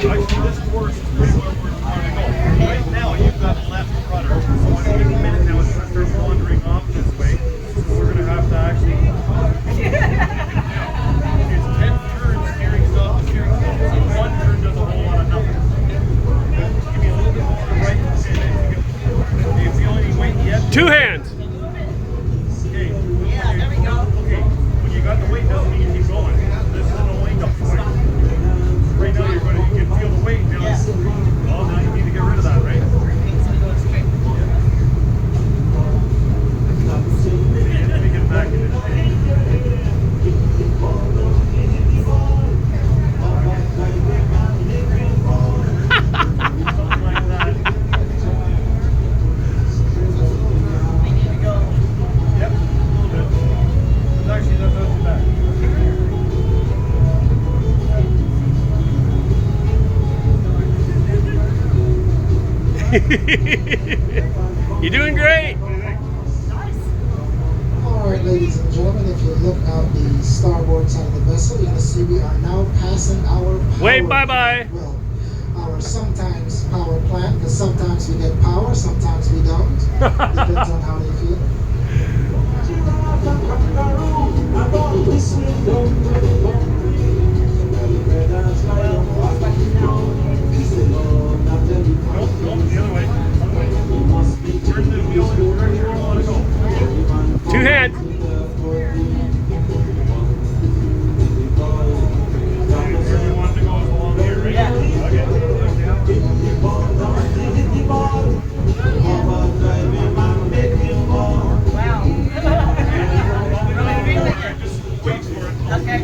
this course is pretty well where it's going to go. Right now, you've got left rudder. So in any minute now, it's going to start wandering off this way. So we're going to have to actually... It's 10 turns steering stop to steering stop. So one turn does a whole lot of nothing. Give me a little bit more to the right. And then do you feel any weight yet? Two hands. Okay. Yeah, there we go. Okay. When you got the weight down, you keep going. This is no wake up point. Right now, you can feel the weight now. Yeah. Well, now you need to get rid of that, right? Let me get back in this shape. Something like that. We need to go. Yep, a little bit. But actually, that's not too bad. You're doing great. Alright, ladies and gentlemen, if you look out the starboard side of the vessel, you're going to see we are now passing our power Wave bye-bye. Well, our sometimes power plant, because sometimes we get power, sometimes we don't. Depends on how you feel. Nope, the other way. Turn the wheel in the direction you want to go. Two hands. Where you want to go is along here, right? Yeah. Okay. Wow. Really, really? Just wait for it. Okay.